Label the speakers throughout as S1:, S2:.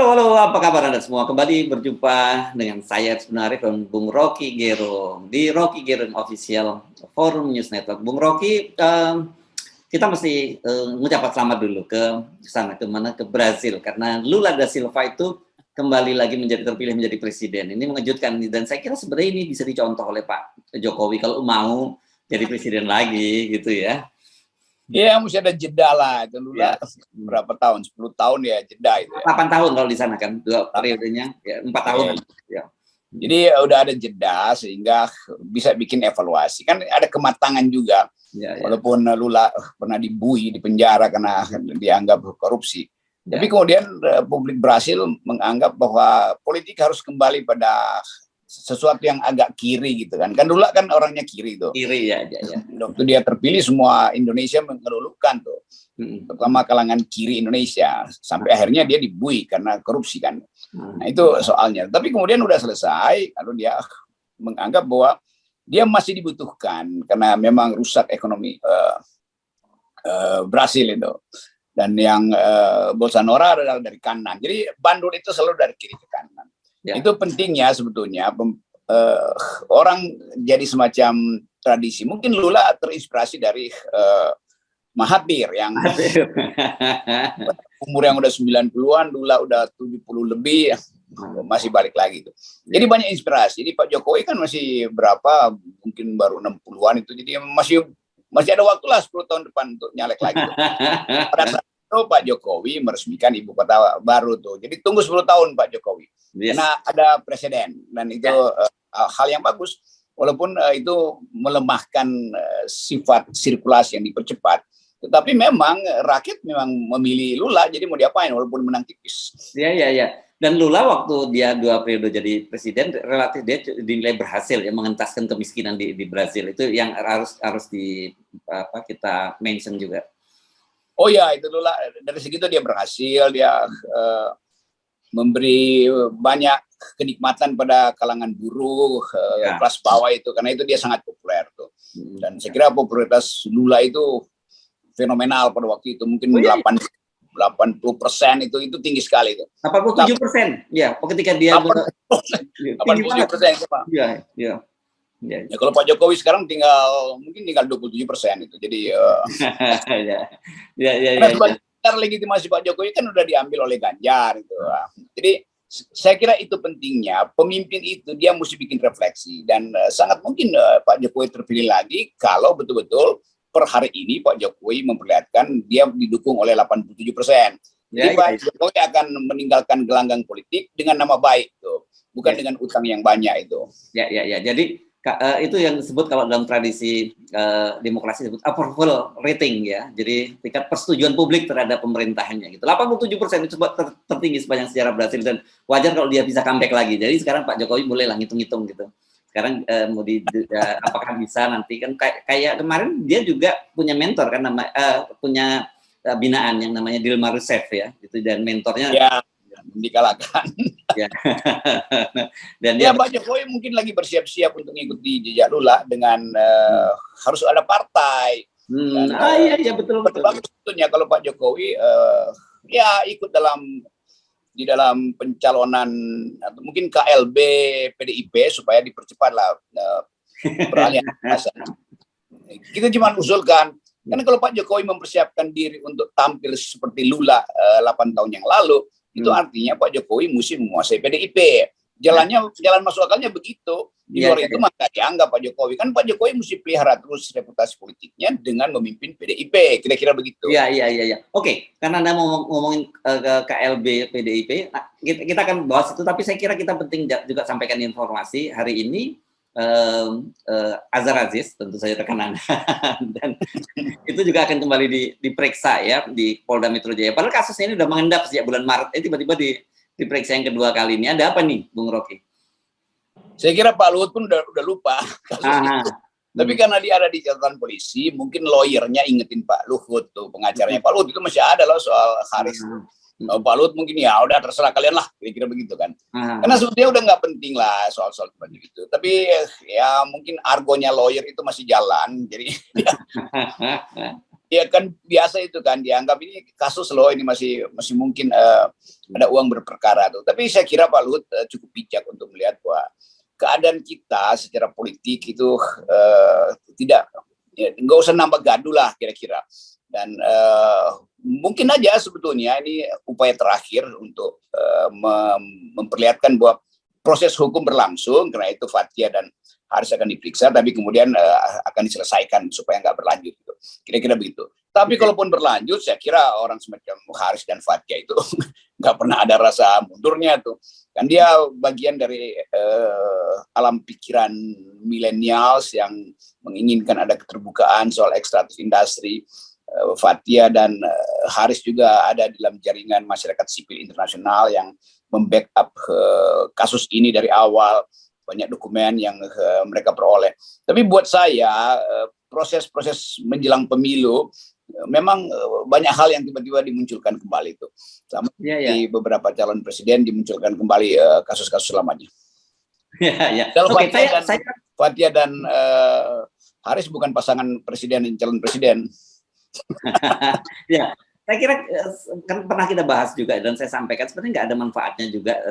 S1: Halo, halo, apa kabar Anda semua? Kembali berjumpa dengan saya sebenarnya dan Bung Rocky Gerung di Rocky Gerung Official Forum News Network. Bung Rocky, kita mesti mengucapkan selamat dulu ke sana, ke mana? Ke Brazil, karena Lula da Silva itu kembali lagi terpilih menjadi presiden. Ini mengejutkan dan saya kira sebenarnya ini bisa dicontoh oleh Pak Jokowi kalau mau jadi presiden lagi, gitu ya.
S2: Iya, mesti ada jeda lah. Itu Lula
S1: Ya.
S2: berapa tahun? 10 tahun ya jeda itu ya.
S1: 8 tahun kalau di sana kan, 2 periodenya, ya 4 tahun. Ya.
S2: Jadi udah ada jeda sehingga bisa bikin evaluasi. Kan ada kematangan juga.
S1: Ya.
S2: Walaupun Lula pernah dibui di penjara karena dianggap korupsi.
S1: Ya.
S2: Tapi kemudian publik Brasil menganggap bahwa politik harus kembali pada sesuatu yang agak kiri gitu kan. Kan Lula kan orangnya kiri tuh.
S1: Kiri ya.
S2: Waktu dia terpilih semua Indonesia mengeluhkan tuh. Terutama kalangan kiri Indonesia. Sampai akhirnya dia dibui karena korupsi kan. Nah itu soalnya. Tapi kemudian udah selesai, lalu dia menganggap bahwa dia masih dibutuhkan karena memang rusak ekonomi Brasil itu. Dan yang Bolsonaro adalah dari kanan. Jadi bandul itu selalu dari kiri ke kanan. Ya. Itu pentingnya sebetulnya orang jadi semacam tradisi. Mungkin Lula terinspirasi dari Mahathir yang umur yang udah 90-an, Lula udah 70 lebih, masih balik lagi itu. Jadi banyak inspirasi. Jadi Pak Jokowi kan masih berapa, mungkin baru 60-an itu. Jadi masih ada waktu lah 10 tahun depan untuk nyalek lagi. Pada saat itu Pak Jokowi meresmikan ibu kota baru tuh. Jadi tunggu 10 tahun Pak Jokowi. Yes. Karena ada presiden dan itu hal yang bagus. Walaupun itu melemahkan sifat sirkulasi yang dipercepat. Tetapi memang rakyat memang memilih Lula, jadi mau diapain walaupun menang tipis.
S1: Iya. Dan Lula waktu dia 2 periode jadi presiden, relatif dia dinilai berhasil ya mengentaskan kemiskinan di Brazil. Itu yang harus kita mention juga. Oh ya, itu Lula dari segitu dia berhasil, dia memberi banyak kenikmatan pada kalangan buruh, kelas bawah itu, karena itu dia sangat populer tuh. Dan saya kira popularitas Lula itu fenomenal pada waktu itu, mungkin 80% itu tinggi sekali itu. 87%, ya. Ketika dia
S2: 87%, Pak.
S1: Iya.
S2: Ya, kalau Pak Jokowi sekarang mungkin tinggal 27% itu. Jadi karena legitimasi Pak Jokowi kan udah diambil oleh Ganjar itu. Jadi saya kira itu pentingnya, pemimpin itu dia mesti bikin refleksi dan sangat mungkin Pak Jokowi terpilih lagi kalau betul-betul per hari ini Pak Jokowi memperlihatkan dia didukung oleh 87%. Jadi Pak Jokowi akan meninggalkan gelanggang politik dengan nama baik tuh, bukan dengan utang yang banyak itu. Ya. Jadi itu yang disebut kalau dalam tradisi demokrasi disebut approval rating ya. Jadi tingkat persetujuan publik terhadap pemerintahannya gitu. 87% itu tertinggi sepanjang sejarah Brasil dan wajar kalau dia bisa comeback lagi. Jadi sekarang Pak Jokowi mulailah ngitung-ngitung gitu. Sekarang apakah bisa nanti kan kayak kemarin dia juga punya mentor kan punya binaan yang namanya Dilma Rousseff ya. Gitu dan mentornya dikalahkan.
S1: Ya.
S2: Dan dia Pak Jokowi mungkin lagi bersiap-siap untuk mengikuti jejak Lula dengan harus ada partai.
S1: Iya betul.
S2: Sebetulnya kalau Pak Jokowi ikut di dalam pencalonan atau mungkin KLB PDIP supaya dipercepatlah peralihan kekuasaan. Kita cuma usulkan karena kalau Pak Jokowi mempersiapkan diri untuk tampil seperti Lula 8 tahun yang lalu, itu artinya Pak Jokowi mesti menguasai PDIP. Jalan masuk akalnya begitu. Di luar itu maka dianggap Pak Jokowi. Kan Pak Jokowi mesti pelihara terus reputasi politiknya dengan memimpin PDIP. Kira-kira begitu.
S1: Iya. Oke, karena Anda mau ngomongin KLB PDIP, nah, kita akan bahas itu. Tapi saya kira kita penting juga sampaikan informasi hari ini. Azhar Aziz tentu saja rekan Anda dan itu juga akan kembali diperiksa ya di Polda Metro Jaya. Padahal kasusnya ini sudah mengendap sejak bulan Maret, tiba-tiba diperiksa yang kedua kali ini. Ada apa nih, Bung Rocky?
S2: Saya kira Pak Luhut pun udah lupa kasus itu. Tapi karena dia ada di catatan polisi, mungkin lawyernya ingetin Pak Luhut tuh, pengacaranya Pak Luhut itu masih ada loh soal Haris. Pak Luhut mungkin ya udah terserah kalian lah, kira-kira begitu kan. Karena sebetulnya udah nggak penting lah soal-soal seperti itu. Tapi ya mungkin argonya lawyer itu masih jalan, jadi Ya kan biasa itu kan dianggap ini kasus loh, ini masih mungkin ada uang berperkara tuh. Tapi saya kira Pak Luhut cukup bijak untuk melihat bahwa keadaan kita secara politik itu tidak, ya, nggak usah nambah gaduh lah kira-kira. Dan mungkin aja sebetulnya ini upaya terakhir untuk memperlihatkan bahwa proses hukum berlangsung, karena itu Fathia dan Haris akan diperiksa, tapi kemudian akan diselesaikan supaya nggak berlanjut. Gitu. Kira-kira begitu. Tapi kalaupun berlanjut, saya kira orang semacam Haris dan Fathia itu nggak pernah ada rasa mundurnya tuh. Kan dia bagian dari alam pikiran milenials yang menginginkan ada keterbukaan soal ekstraktif industri. Fathia dan Haris juga ada dalam jaringan masyarakat sipil internasional yang membackup kasus ini dari awal. Banyak dokumen yang mereka peroleh. Tapi buat saya proses-proses menjelang pemilu memang banyak hal yang tiba-tiba dimunculkan kembali itu. Sama di beberapa calon presiden dimunculkan kembali kasus-kasus lamanya. Kalau Fathia dan Haris bukan pasangan presiden dan calon presiden.
S1: Ya, saya kira kan pernah kita bahas juga dan saya sampaikan sebenarnya nggak ada manfaatnya juga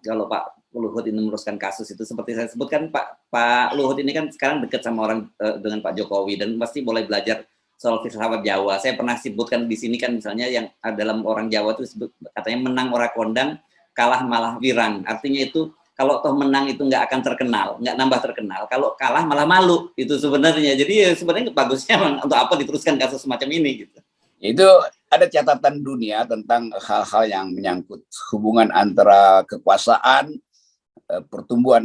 S1: kalau Pak Luhut ini meneruskan kasus itu. Seperti saya sebutkan, Pak Luhut ini kan sekarang dekat sama orang dengan Pak Jokowi dan pasti boleh belajar soal filsafat Jawa. Saya pernah sebutkan di sini kan misalnya yang dalam orang Jawa itu katanya menang ora kondang, kalah malah wirang. Artinya itu kalau toh menang itu nggak akan terkenal, nggak nambah terkenal. Kalau kalah malah malu itu sebenarnya. Jadi ya sebenarnya bagusnya untuk apa diteruskan kasus semacam ini gitu.
S2: Itu ada catatan dunia tentang hal-hal yang menyangkut hubungan antara kekuasaan, pertumbuhan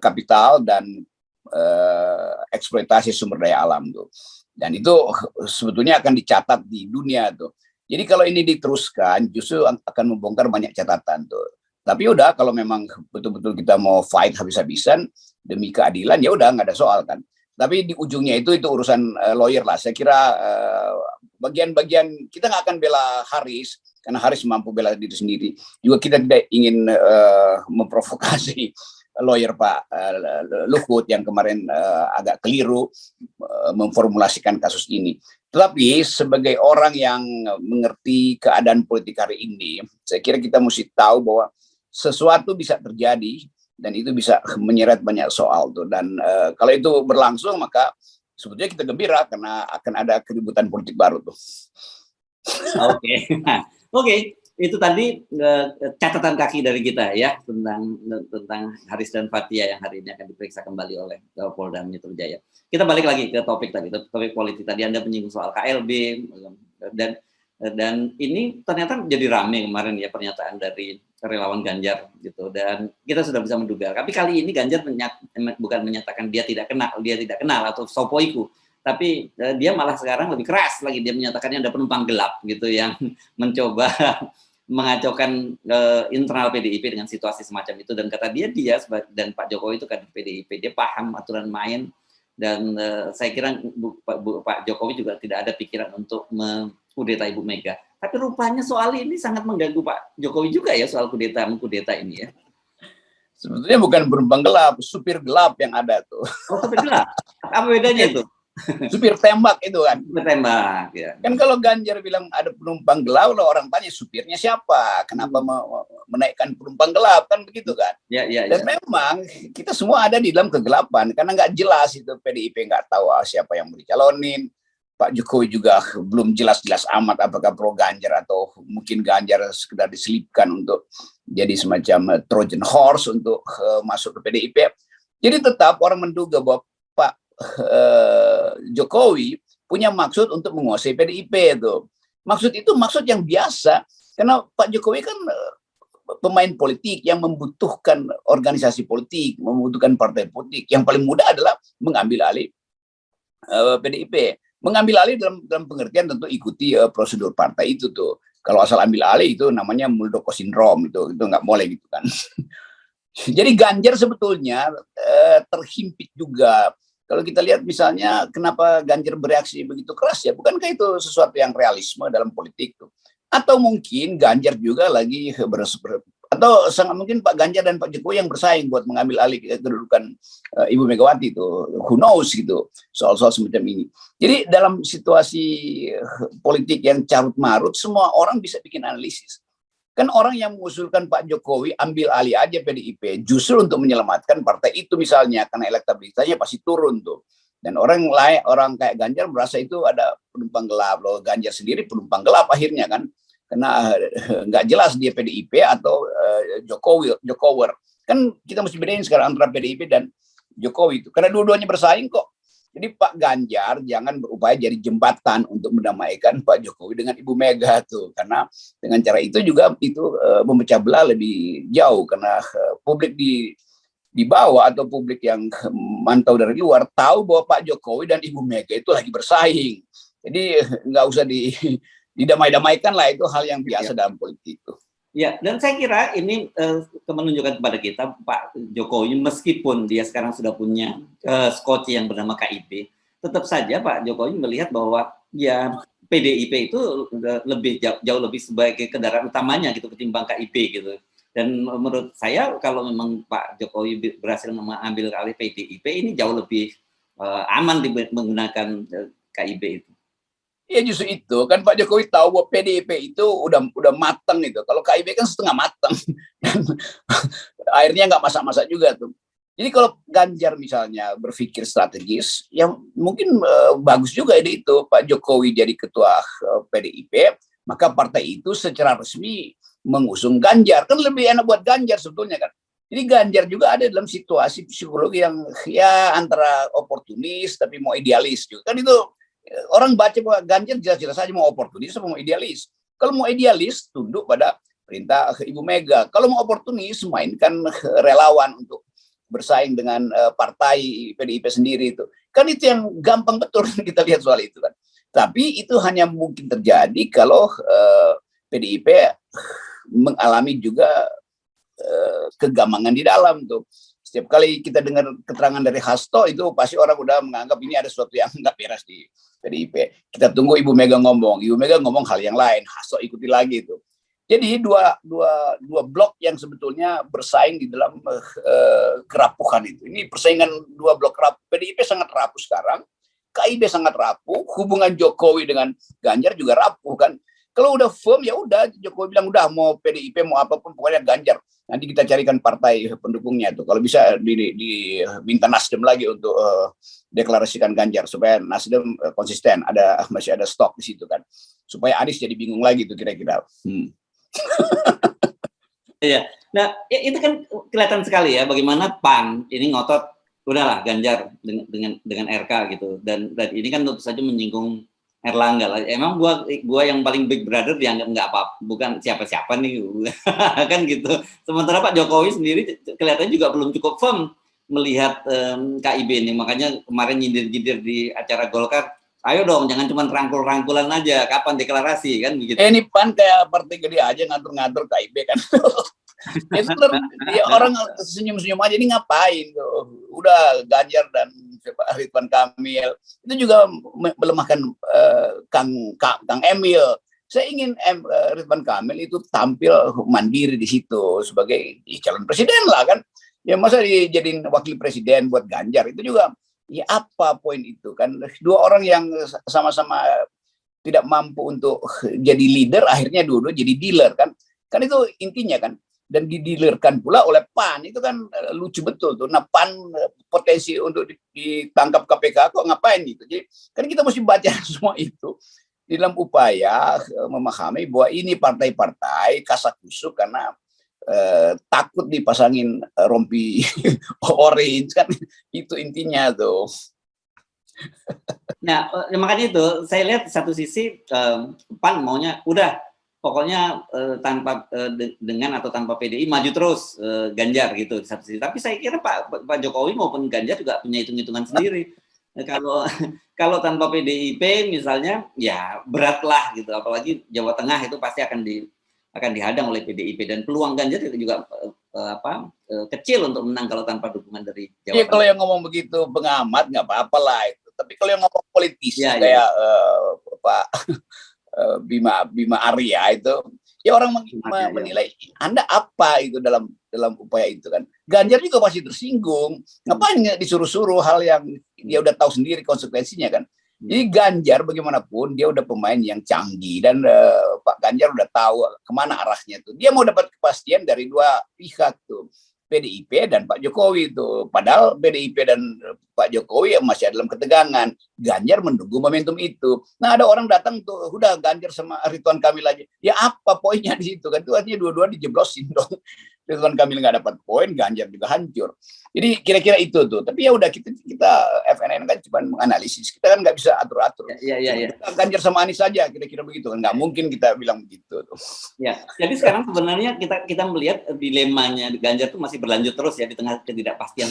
S2: kapital dan eksploitasi sumber daya alam tuh. Dan itu sebetulnya akan dicatat di dunia tuh. Jadi kalau ini diteruskan justru akan membongkar banyak catatan tuh. Tapi udah kalau memang betul-betul kita mau fight habis-habisan demi keadilan ya udah nggak ada soal kan. Tapi di ujungnya itu urusan lawyer lah. Saya kira bagian-bagian kita nggak akan bela Haris karena Haris mampu bela diri sendiri. Juga kita tidak ingin memprovokasi lawyer Pak Luhut yang kemarin agak keliru memformulasikan kasus ini. Tetapi sebagai orang yang mengerti keadaan politik hari ini, saya kira kita mesti tahu bahwa sesuatu bisa terjadi dan itu bisa menyeret banyak soal tuh. Dan kalau itu berlangsung maka sebetulnya kita gembira karena akan ada keributan politik baru tuh.
S1: Oke. Itu tadi catatan kaki dari kita ya tentang Haris dan Fathia yang hari ini akan diperiksa kembali oleh Polda Metro Jaya. Kita balik lagi ke topik tadi, topik politik tadi. Anda menyinggung soal KLB dan ini ternyata jadi rame kemarin ya pernyataan dari relawan Ganjar gitu, dan kita sudah bisa menduga. Tapi kali ini Ganjar bukan menyatakan dia tidak kenal atau sopoiku, tapi dia malah sekarang lebih keras lagi, dia menyatakannya ada penumpang gelap gitu yang mencoba mengacaukan internal PDIP dengan situasi semacam itu. Dan kata dia dan Pak Jokowi itu kader PDIP, dia paham aturan main, dan saya kira Pak Jokowi juga tidak ada pikiran untuk mengkudeta Ibu Mega. Tapi rupanya soal ini sangat mengganggu Pak Jokowi juga ya, soal mengkudeta ini ya.
S2: Sebetulnya bukan penumpang gelap, supir gelap yang ada tuh.
S1: Oh, supir gelap? Apa bedanya itu?
S2: Supir tembak itu kan.
S1: Supir tembak ya.
S2: Kan kalau Ganjar bilang ada penumpang gelap, kalau orang tanya supirnya siapa, kenapa menaikkan penumpang gelap, kan begitu kan. Dan memang kita semua ada di dalam kegelapan karena nggak jelas itu, PDIP nggak tahu siapa yang mau dicalonin. Pak Jokowi juga belum jelas-jelas amat apakah pro Ganjar atau mungkin Ganjar sekedar diselipkan untuk jadi semacam Trojan horse untuk masuk ke PDIP. Jadi tetap orang menduga bahwa Pak Jokowi punya maksud untuk menguasai PDIP itu. Maksud itu maksud yang biasa karena Pak Jokowi kan pemain politik yang membutuhkan organisasi politik, membutuhkan partai politik. Yang paling mudah adalah mengambil alih PDIP. Mengambil alih dalam pengertian tentu ikuti prosedur partai itu tuh. Kalau asal ambil alih itu namanya Muldoko syndrome, itu nggak boleh gitu kan. Jadi Ganjar sebetulnya terhimpit juga. Kalau kita lihat misalnya kenapa Ganjar bereaksi begitu keras ya, bukankah itu sesuatu yang realisme dalam politik tuh? Atau mungkin Ganjar juga lagi Atau sangat mungkin Pak Ganjar dan Pak Jokowi yang bersaing buat mengambil alih kedudukan Ibu Megawati itu, who knows gitu, soal-soal semacam ini. Jadi dalam situasi politik yang carut marut, semua orang bisa bikin analisis. Kan orang yang mengusulkan Pak Jokowi ambil alih aja PDIP justru untuk menyelamatkan partai itu misalnya, karena elektabilitasnya pasti turun tuh. Dan orang lain, orang kayak Ganjar merasa itu ada penumpang gelap loh. Ganjar sendiri penumpang gelap akhirnya kan, karena nggak jelas dia PDIP atau Jokowi. Kan kita mesti bedain sekarang antara PDIP dan Jokowi itu, karena dua-duanya bersaing kok. Jadi Pak Ganjar jangan berupaya jadi jembatan untuk mendamaikan Pak Jokowi dengan Ibu Mega tuh, karena dengan cara itu juga itu memecah belah lebih jauh, karena publik di bawah atau publik yang mantau dari luar tahu bahwa Pak Jokowi dan Ibu Mega itu lagi bersaing. Jadi nggak usah didamai-damaikan lah, itu hal yang biasa dalam politik itu.
S1: Ya, dan saya kira ini menunjukkan kepada kita Pak Jokowi meskipun dia sekarang sudah punya skoci yang bernama KIP, tetap saja Pak Jokowi melihat bahwa ya PDIP itu lebih jauh lebih sebagai kendaraan utamanya gitu ketimbang KIP gitu. Dan menurut saya kalau memang Pak Jokowi berhasil mengambil alih PDIP ini jauh lebih aman menggunakan KIP itu.
S2: Ya justru itu kan Pak Jokowi tahu bahwa PDIP itu udah matang itu. Kalau KIP kan setengah matang, akhirnya nggak masak-masak juga tuh. Jadi kalau Ganjar misalnya berpikir strategis, yang mungkin bagus juga ide itu Pak Jokowi jadi ketua PDIP, maka partai itu secara resmi mengusung Ganjar, kan lebih enak buat Ganjar sebetulnya kan. Jadi Ganjar juga ada dalam situasi psikologi yang ya antara oportunis tapi mau idealis juga kan. Itu orang baca bahwa Ganjar jelas-jelas saja mau oportunis atau mau idealis. Kalau mau idealis tunduk pada perintah Ibu Mega. Kalau mau oportunis mainkan relawan untuk bersaing dengan partai PDIP sendiri itu. Kan itu yang gampang betul kita lihat soal itu kan. Tapi itu hanya mungkin terjadi kalau PDIP mengalami juga kegamangan di dalam tuh. Setiap kali kita dengar keterangan dari Hasto itu pasti orang udah menganggap ini ada sesuatu yang nggak beres di PDIP. Kita tunggu Ibu Mega ngomong. Ibu Mega ngomong hal yang lain. Hasto ikuti lagi itu. Jadi dua blok yang sebetulnya bersaing di dalam kerapuhan itu. Ini persaingan dua blok rapuh. PDIP sangat rapuh sekarang. KIB sangat rapuh. Hubungan Jokowi dengan Ganjar juga rapuh kan. Kalau udah firm ya udah, Jokowi bilang udah mau PDIP mau apapun pokoknya Ganjar. Nanti kita carikan partai pendukungnya tuh. Kalau bisa diminta Nasdem lagi untuk deklarasikan Ganjar supaya Nasdem konsisten, masih ada stok di situ kan. Supaya Anies jadi bingung lagi tuh kira-kira.
S1: Iya. Nah, itu kan kelihatan sekali ya bagaimana PAN ini ngotot udahlah Ganjar dengan RK gitu. Dan ini kan tentu saja menyinggung Erlangga lah. Emang gua yang paling big brother dianggap nggak apa, bukan siapa-siapa nih, kan gitu. Sementara Pak Jokowi sendiri kelihatannya juga belum cukup firm melihat KIB ini. Makanya kemarin nyindir-nyindir di acara Golkar, ayo dong, jangan cuma rangkul-rangkulan aja. Kapan deklarasi kan begitu?
S2: Ini PAN kayak partai gede aja ngatur-ngatur KIB kan. Itu dia orang senyum-senyum aja, ini ngapain tuh? Udah Ganjar dan Ridwan Kamil itu juga melemahkan Kang Emil. Saya ingin Ridwan Kamil itu tampil mandiri di situ sebagai calon presiden lah kan. Ya masa dijadiin wakil presiden buat Ganjar itu juga ya apa poin itu kan, dua orang yang sama-sama tidak mampu untuk jadi leader akhirnya dua-dua jadi dealer kan itu intinya kan. Dan didilerkan pula oleh PAN itu kan lucu betul tuh. Nah PAN potensi untuk ditangkap KPK kok ngapain gitu. Jadi kan kita mesti baca semua itu dalam upaya memahami bahwa ini partai-partai kasakusuk karena takut dipasangin rompi orange kan, itu intinya tuh.
S1: Nah makanya itu saya lihat di satu sisi PAN maunya udah pokoknya tanpa dengan atau tanpa PDI maju terus Ganjar gitu di satu sisi. Tapi saya kira Pak Jokowi maupun Ganjar juga punya hitung-hitungan sendiri. Kalau tanpa PDIP misalnya ya berat lah gitu. Apalagi Jawa Tengah itu pasti akan dihadang oleh PDIP dan peluang Ganjar juga kecil untuk menang kalau tanpa dukungan dari Jawa Tengah.
S2: Iya kalau yang ngomong begitu pengamat nggak apa-apa lah itu. Tapi kalau yang ngomong politisi kayak Pak Bima Arya itu Ya orang menilai Anda apa itu dalam upaya itu kan. Ganjar juga pasti tersinggung. Ngapain disuruh-suruh hal yang dia udah tahu sendiri konsekuensinya kan. Jadi Ganjar bagaimanapun dia udah pemain yang canggih dan Pak Ganjar udah tahu kemana arahnya tuh. Dia mau dapat kepastian dari dua pihak tuh. PDIP dan Pak Jokowi itu. Padahal PDIP dan Pak Jokowi masih dalam ketegangan. Ganjar menunggu momentum itu. Nah ada orang datang tuh, udah Ganjar sama Ridwan Kamil aja. Ya apa poinnya di situ kan? Itu artinya dua-dua dijeblosin dong. Ridwan Kamil nggak dapat poin, Ganjar juga hancur. Jadi kira-kira itu tuh. Tapi ya udah kita FNN kan cuma menganalisis. Kita kan nggak bisa atur-atur.
S1: Ya.
S2: Ganjar sama Anies saja kira-kira begitu kan. Nggak mungkin kita bilang begitu tuh.
S1: Ya, jadi sekarang sebenarnya kita melihat dilemanya Ganjar itu masih berlanjut terus ya di tengah ketidakpastian.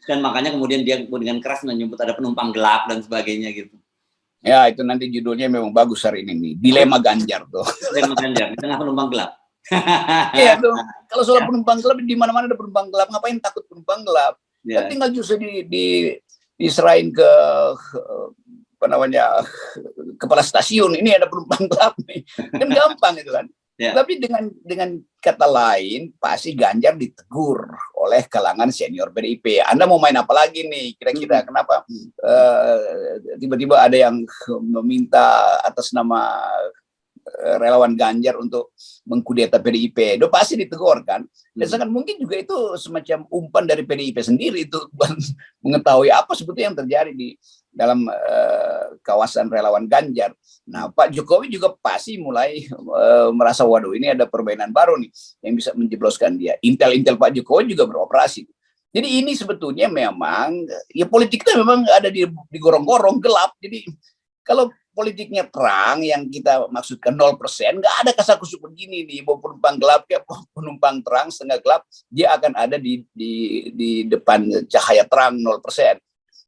S1: Dan makanya kemudian dia dengan keras menyebut ada penumpang gelap dan sebagainya gitu.
S2: Ya, itu nanti judulnya memang bagus hari ini nih. Dilema Ganjar tuh.
S1: Dilema Ganjar di tengah penumpang gelap.
S2: Iya tuh. Kalau soal penumpang gelap di mana-mana ada penumpang gelap, ngapain takut penumpang gelap? Kan tinggal justru diserahin ke apa namanya kepala stasiun, ini ada penumpang gelap nih. Kan gampang itu kan. Tapi dengan kata lain pasti Ganjar ditegur oleh kalangan senior PDIP. Anda mau main apa lagi nih kira-kira? Kenapa tiba-tiba ada yang meminta atas nama relawan Ganjar untuk mengkudeta PDIP? Itu pasti ditegur kan. Dan sangat mungkin juga itu semacam umpan dari PDIP sendiri itu mengetahui apa sebetulnya yang terjadi di dalam kawasan relawan Ganjar. Nah, Pak Jokowi juga pasti mulai merasa waduh ini ada permainan baru nih yang bisa menjebloskan dia. Intel Pak Jokowi juga beroperasi. Jadi ini sebetulnya memang ya politik itu memang ada di gorong-gorong gelap. Jadi kalau politiknya terang yang kita maksudkan 0%, nggak ada kasakusuk begini nih, mau penumpang gelap kayak penumpang terang setengah gelap, dia akan ada di depan cahaya terang 0%.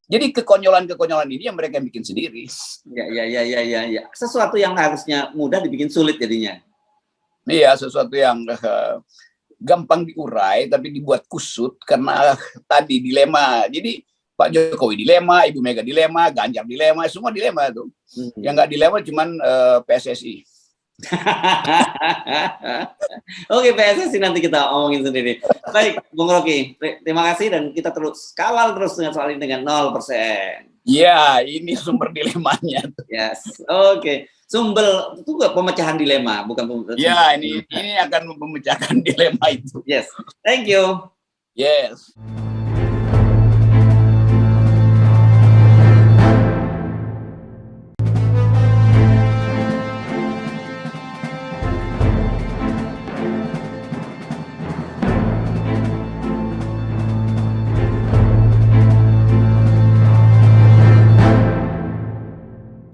S2: Jadi kekonyolan ini yang mereka bikin sendiri.
S1: Ya. Sesuatu yang harusnya mudah dibikin sulit jadinya.
S2: Iya, sesuatu yang gampang diurai tapi dibuat kusut karena tadi dilema. Jadi Pak Jokowi dilema, Ibu Mega dilema, Ganjar dilema, semua dilema tuh. Yang nggak dilema cuman PSSI.
S1: Oke, PSSI nanti kita omongin sendiri. Baik, Bung Rocky, terima kasih dan kita terus kawal terus dengan soal ini dengan 0%.
S2: Ya, ini sumber dilemanya.
S1: Yes, oke. Sumber itu pemecahan dilema, bukan.
S2: Ya, ini akan memecahkan dilema itu.
S1: Yes, thank you.
S2: Yes.